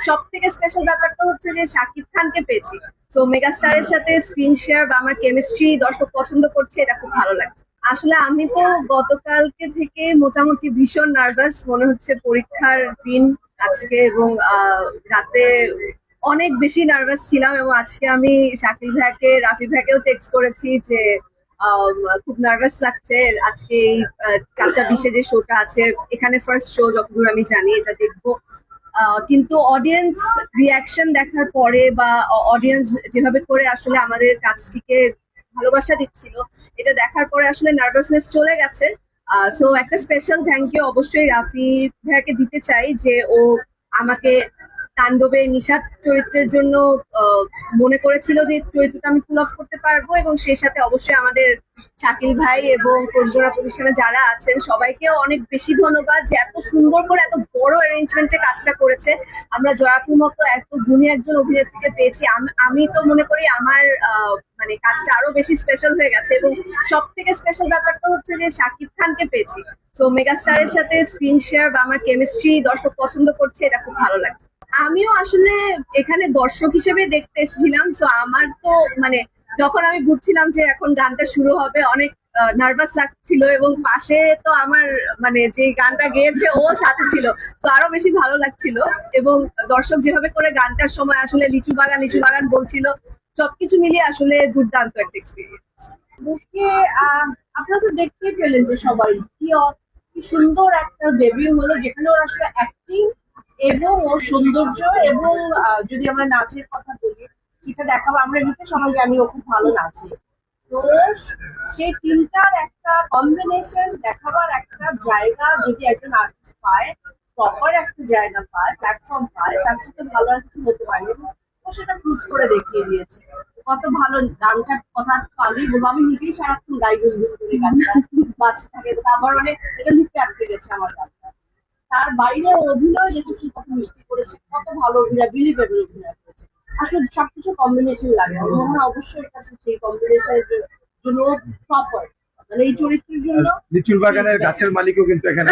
সব থেকে স্পেশাল ব্যাপারটা হচ্ছে যে শাকিব খানকে পেয়েছি। তো মেগা স্টারের সাথে স্ক্রিন শেয়ার বা আমার কেমিস্ট্রি দর্শক পছন্দ করছে, এটা খুব ভালো লাগছে। আসলে আমি তো গতকালকে থেকে মোটামুটি ভীষণ নার্ভাস, মনে হচ্ছে পরীক্ষার দিন আজকে, এবং রাতে অনেক বেশি নার্ভাস ছিলাম। এবং আজকে আমি শাকিল ভাইকে, রাফি ভাইকেও টেক্সট করেছি যে খুব নার্ভাস লাগছে। আজকে এই 4টা 20-এ যে শোটা আছে, এখানে ফার্স্ট শো যতদূর আমি জানি, এটা দেখবো। কিন্তু অডিয়েন্স রিয়াকশন দেখার পরে বা অডিয়েন্স যেভাবে করে আসলে আমাদের কাজটিকে ভালোবাসা দিচ্ছিল, এটা দেখার পরে আসলে নার্ভাসনেস চলে গেছে। সো একটা স্পেশাল থ্যাংক ইউ অবশ্যই রাফি ভাইয়াকে দিতে চাই, যে ও আমাকে তাণ্ডবে নিশাত চরিত্রের জন্য মনে করেছিল যে চরিত্রটা আমি পুল অফ করতে পারবো, এবং সেই সাথে অবশ্যই আমাদের শাকিল ভাই এবং প্রযোজনা প্রতিষ্ঠানে যারা আছেন সবাইকেও অনেক বেশি ধন্যবাদ, যে এত সুন্দর করে এত বড় অ্যারেঞ্জমেন্টে কাজটা করেছে। আমরা জয়াপুর মতো এত গুণী একজন অভিনেত্রীকে পেয়েছি। আমি তো মনে করি আমার মানে কাজটা আরো বেশি স্পেশাল হয়ে গেছে। এবং সব থেকে স্পেশাল ব্যাপারটা হচ্ছে যে শাকিব খানকে পেয়েছি। তো মেগা স্টারের সাথে স্ক্রিন শেয়ার বা আমার কেমিস্ট্রি দর্শক পছন্দ করছে, এটা খুব ভালো লাগছে। আমিও আসলে এখানে দর্শক হিসেবে দেখতে এসেছিলাম। তো আমার তো মানে যখন আমি বুঝছিলাম যে এখন গানটা শুরু হবে, অনেক নার্ভাস লাগছিল। এবং পাশে তো আমার মানে যে গানটা গেয়েছে ও সাথে ছিল, তো আরো বেশি ভালো লাগছিল। এবং দর্শক যেভাবে করে গানটার সময় আসলে লিচু বাগান লিচু বাগান বলছিল, সবকিছু মিলিয়ে আসলে দুর্দান্ত একটা এক্সপিরিয়েন্স। বুকে আপনারা তো দেখতেই পেলেন যে সবাই কি সুন্দর একটা ডেবিউ হলো, যেখানে ওর আসলে অ্যাক্টিং এবং ওর সৌন্দর্য এবং যদি আমরা নাচের কথা বলি সেটা দেখাবো। আমরা এমনিতে সবাই জানি ও খুব ভালো নাচে। তো সেই তিনটার একটা কম্বিনেশন দেখাবার একটা জায়গা যদি একজন আর্টিস্ট পায়, প্রপার একটা জায়গা পায়, প্ল্যাটফর্ম পায়, তার চেয়ে ভালো আর কিছু হতে পারে না। ও সেটা প্রুভ করে দেখিয়ে দিয়েছে। কত ভালো গানটার কথা কালই বলবো, আমি নিজেই সারাক্ষণ গাই গুনগুন করে গানটা বাজতে থাকে, তো আমার মানে এটা লুপে আটকে গেছে আমার গানটা। তার বাইরে ওর অভিনয় দেখেছি কত মিষ্টি করেছে, কত ভালো অভিনয়, বিলিভেবল অভিনয় করেছে। আসলে সবকিছু কম্বিনেশন লাগে, আমার মনে হয় অবশ্যই কাছে সেই কম্বিনেশনের জন্য প্রপার, মানে এই চরিত্রের জন্য। লিচুর বাগানের গাছের মালিকও কিন্তু এখানে